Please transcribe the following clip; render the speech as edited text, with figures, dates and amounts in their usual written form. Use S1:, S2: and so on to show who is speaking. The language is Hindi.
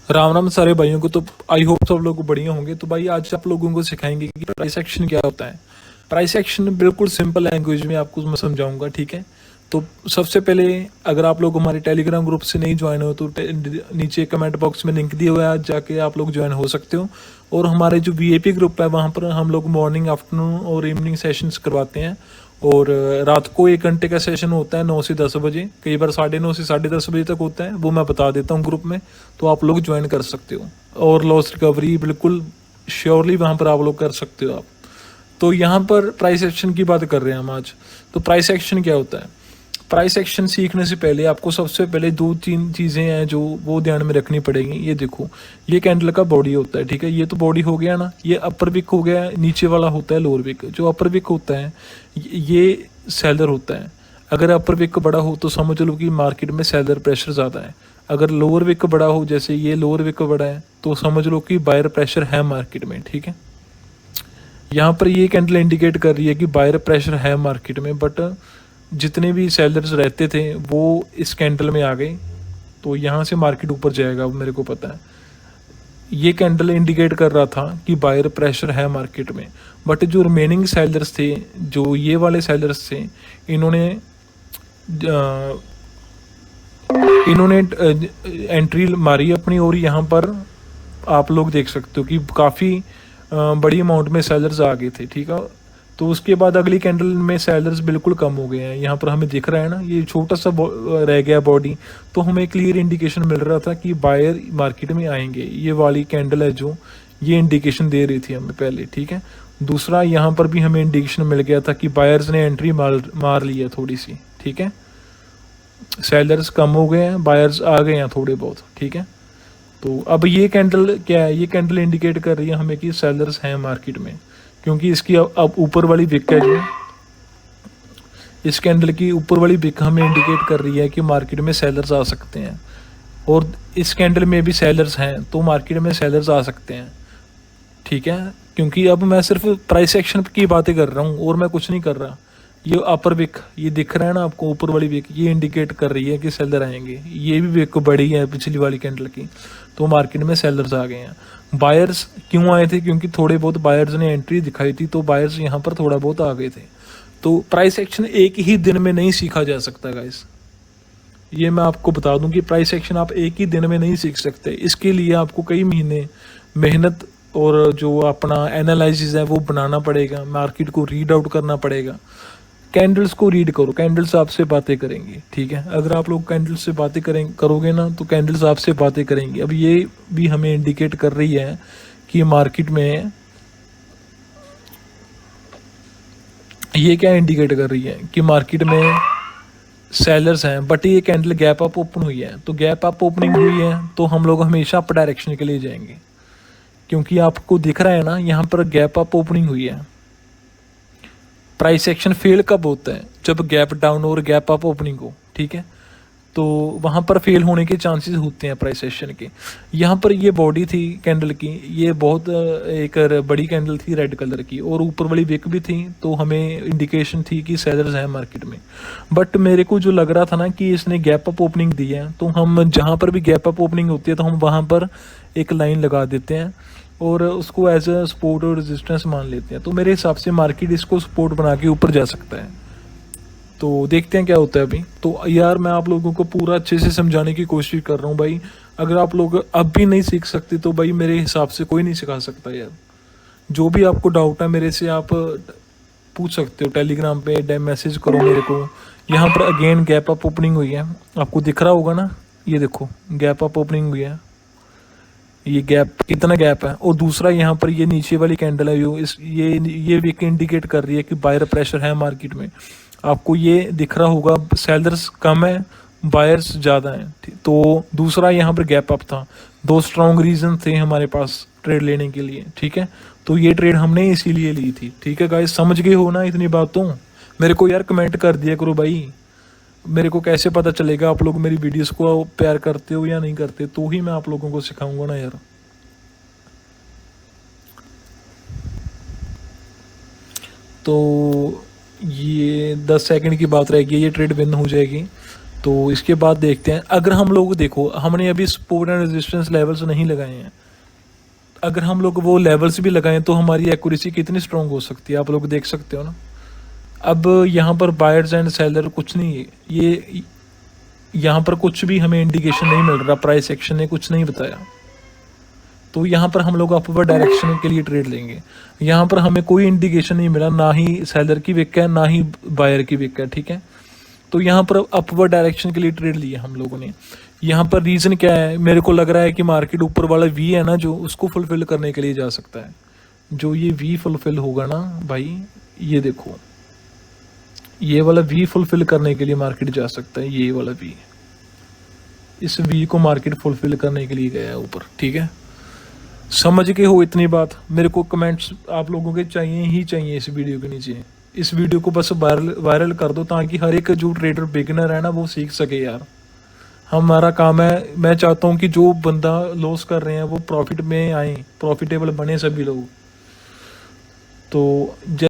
S1: राम राम सारे भाइयों को। तो आई होप सब लोग बढ़िया होंगे। तो भाई आज आप लोगों को सिखाएंगे कि प्राइस एक्शन क्या होता है। प्राइस एक्शन बिल्कुल सिंपल लैंग्वेज में आपको मैं समझाऊंगा, ठीक है। तो सबसे पहले, अगर आप लोग हमारे टेलीग्राम ग्रुप से नहीं ज्वाइन हो तो नीचे कमेंट बॉक्स में लिंक दिया हुआ है, आज जाके आप लोग ज्वाइन हो सकते हो। और हमारे जो वीआईपी ग्रुप है वहाँ पर हम लोग मॉर्निंग, आफ्टरनून और इवनिंग सेशंस करवाते हैं। और रात को 1 घंटे का सेशन होता है 9 से 10 बजे, कई बार 9:30 से 10:30 बजे तक होता है, वो मैं बता देता हूँ ग्रुप में। तो आप लोग ज्वाइन कर सकते हो और लॉस रिकवरी बिल्कुल श्योरली वहाँ पर आप लोग कर सकते हो आप। तो यहाँ पर प्राइस एक्शन की बात कर रहे हैं हम आज। तो प्राइस एक्शन क्या होता है? प्राइस एक्शन सीखने से पहले आपको सबसे पहले 2-3 चीज़ें हैं जो वो ध्यान में रखनी पड़ेगी। ये देखो, ये कैंडल का बॉडी होता है, ठीक है। ये तो बॉडी हो गया ना, ये अपर विक हो गया, नीचे वाला होता है लोअर विक। जो अपर विक होता है ये सेलर होता है। अगर अपर विक बड़ा हो तो समझ लो कि मार्केट में सेलर प्रेशर ज़्यादा है। अगर लोअर विक बड़ा हो, जैसे ये लोअर विक बड़ा है, तो समझ लो कि बायर प्रेशर है मार्केट में, ठीक है। यहाँ पर ये कैंडल इंडिकेट कर रही है कि बायर प्रेशर है मार्केट में, बट जितने भी सेलर्स रहते थे वो इस कैंडल में आ गए, तो यहाँ से मार्केट ऊपर जाएगा, अब मेरे को पता है। ये कैंडल इंडिकेट कर रहा था कि बायर प्रेशर है मार्केट में, बट जो रिमेनिंग सेलर्स थे, जो ये वाले सेलर्स थे, इन्होंने इन्होंने एंट्री मारी अपनी। और यहाँ पर आप लोग देख सकते हो कि काफ़ी बड़ी अमाउंट में सेलर्स आ गए थे, ठीक है। तो उसके बाद अगली कैंडल में सेलर्स बिल्कुल कम हो गए हैं। यहाँ पर हमें दिख रहा है ना, ये छोटा सा रह गया बॉडी, तो हमें क्लियर इंडिकेशन मिल रहा था कि बायर मार्केट में आएंगे। ये वाली कैंडल है जो ये इंडिकेशन दे रही थी हमें पहले, ठीक है। दूसरा, यहाँ पर भी हमें इंडिकेशन मिल गया था कि बायर्स ने एंट्री मार ली है थोड़ी सी, ठीक है। सेलर्स कम हो गए हैं, बायर्स आ गए हैं थोड़े बहुत, ठीक है। तो अब ये कैंडल क्या है? ये कैंडल इंडिकेट कर रही है हमें कि सेलर्स हैं मार्केट में, क्योंकि इसकी अब ऊपर वाली विक है जो, इस कैंडल की ऊपर वाली विक हमें इंडिकेट कर रही है कि मार्केट में सेलर्स आ सकते हैं। और इस कैंडल में भी सेलर्स हैं, तो मार्केट में सेलर्स आ सकते हैं, ठीक है। क्योंकि अब मैं सिर्फ प्राइस एक्शन की बातें कर रहा हूँ और मैं कुछ नहीं कर रहा। ये अपर विक, ये दिख रहा है ना आपको, ऊपर वाली विक, ये इंडिकेट कर रही है कि सेलर आएंगे। ये भी विक बड़ी है पिछली वाली कैंडल की, तो मार्केट में सेलर्स आ गए हैं। बायर्स क्यों आए थे? क्योंकि थोड़े बहुत बायर्स ने एंट्री दिखाई थी, तो बायर्स यहाँ पर थोड़ा बहुत आ गए थे। तो प्राइस एक्शन एक ही दिन में नहीं सीखा जा सकता गाइस, ये मैं आपको बता दूं कि प्राइस एक्शन आप एक ही दिन में नहीं सीख सकते। इसके लिए आपको कई महीने मेहनत और जो अपना एनालिसिस है वो बनाना पड़ेगा, मार्केट को रीड आउट करना पड़ेगा। कैंडल्स को रीड करो, कैंडल्स आपसे बातें करेंगी, ठीक है। अगर आप लोग कैंडल्स से बातें करोगे ना, तो कैंडल्स आपसे बातें करेंगी। अब ये भी हमें इंडिकेट कर रही है कि मार्केट में, ये क्या इंडिकेट कर रही है कि मार्केट में सेलर्स हैं, बट ये कैंडल गैप अप ओपन हुई है। तो गैप अप ओपनिंग हुई है तो हम लोग हमेशा अप डायरेक्शन के लिए जाएंगे, क्योंकि आपको दिख रहा है ना यहाँ पर गैप अप ओपनिंग हुई है। प्राइस एक्शन फेल कब होता है? जब गैप डाउन और गैप अप ओपनिंग हो, ठीक है। तो वहाँ पर फेल होने के चांसेस होते हैं प्राइस एक्शन के। यहाँ पर ये बॉडी थी कैंडल की, ये बहुत एक बड़ी कैंडल थी रेड कलर की, और ऊपर वाली विक भी थी, तो हमें इंडिकेशन थी कि सेलर्स हैं मार्केट में। बट मेरे को जो लग रहा था ना कि इसने गैप अप ओपनिंग दी है, तो हम जहाँ पर भी गैप अप ओपनिंग होती है तो हम वहाँ पर एक लाइन लगा देते हैं और उसको एज अ सपोर्ट और रेजिस्टेंस मान लेते हैं। तो मेरे हिसाब से मार्केट इसको सपोर्ट बना के ऊपर जा सकता है। तो देखते हैं क्या होता है अभी। तो यार मैं आप लोगों को पूरा अच्छे से समझाने की कोशिश कर रहा हूँ भाई। अगर आप लोग अब भी नहीं सीख सकते तो भाई मेरे हिसाब से कोई नहीं सिखा सकता यार। जो भी आपको डाउट है मेरे से आप पूछ सकते हो, टेलीग्राम पे मैसेज करो मेरे को। यहाँ पर अगेन गैप अप ओपनिंग हुई है, आपको दिख रहा होगा ना, ये देखो गैप अप ओपनिंग हुई है। ये गैप, कितना गैप है। और दूसरा यहाँ पर ये नीचे वाली कैंडल है जो ये वीक इंडिकेट कर रही है कि बायर प्रेशर है मार्केट में। आपको ये दिख रहा होगा सेलर्स कम है, बायर्स ज़्यादा हैं। तो दूसरा यहाँ पर गैप अप था। दो स्ट्रॉन्ग रीजन थे हमारे पास ट्रेड लेने के लिए, ठीक है। तो ये ट्रेड हमने इसीलिए ली थी, ठीक है गाइस। समझ गए हो ना इतनी बात? तो मेरे को यार कमेंट कर दिया करो भाई, मेरे को कैसे पता चलेगा आप लोग मेरी वीडियोस को प्यार करते हो या नहीं करते, तो ही मैं आप लोगों को सिखाऊंगा ना यार। तो ये 10 सेकंड की बात रहेगी, ये ट्रेड विन हो जाएगी। तो इसके बाद देखते हैं, अगर हम लोग देखो हमने अभी सपोर्ट एंड रेजिस्टेंस लेवल्स नहीं लगाए हैं, अगर हम लोग वो लेवल्स भी लगाएं तो हमारी एक्यूरेसी कितनी स्ट्रांग हो सकती है, आप लोग देख सकते हो ना। अब यहाँ पर बायर्स एंड सेलर कुछ नहीं है, ये यहाँ पर कुछ भी हमें इंडिकेशन नहीं मिल रहा, प्राइस एक्शन ने कुछ नहीं बताया, तो यहाँ पर हम लोग अपवर्ड डायरेक्शन के लिए ट्रेड लेंगे। यहाँ पर हमें कोई इंडिकेशन नहीं मिला, ना ही सेलर की विक है ना ही बायर की विक है, ठीक है। तो यहाँ पर अपवर्ड डायरेक्शन के लिए ट्रेड लिया हम लोगों ने। यहाँ पर रीज़न क्या है, मेरे को लग रहा है कि मार्केट ऊपर वाला वी है ना जो, उसको फुलफिल करने के लिए जा सकता है। जो ये वी फुलफिल होगा ना भाई, ये देखो ये वाला वी फुलफिल करने के लिए मार्केट जा सकता है, ये वाला वी, इस वी को मार्केट फुलफिल करने के लिए गया है ऊपर, ठीक है। समझ के हो इतनी बात, मेरे को कमेंट्स आप लोगों के चाहिए ही चाहिए इस वीडियो के नीचे। इस वीडियो को बस वायरल कर दो ताकि हर एक जो ट्रेडर बिगिनर है ना वो सीख सके यार। हमारा काम है, मैं चाहता हूँ कि जो बंदा लॉस कर रहे हैं वो प्रॉफिट में आए, प्रॉफिटेबल बने सभी लोग। तो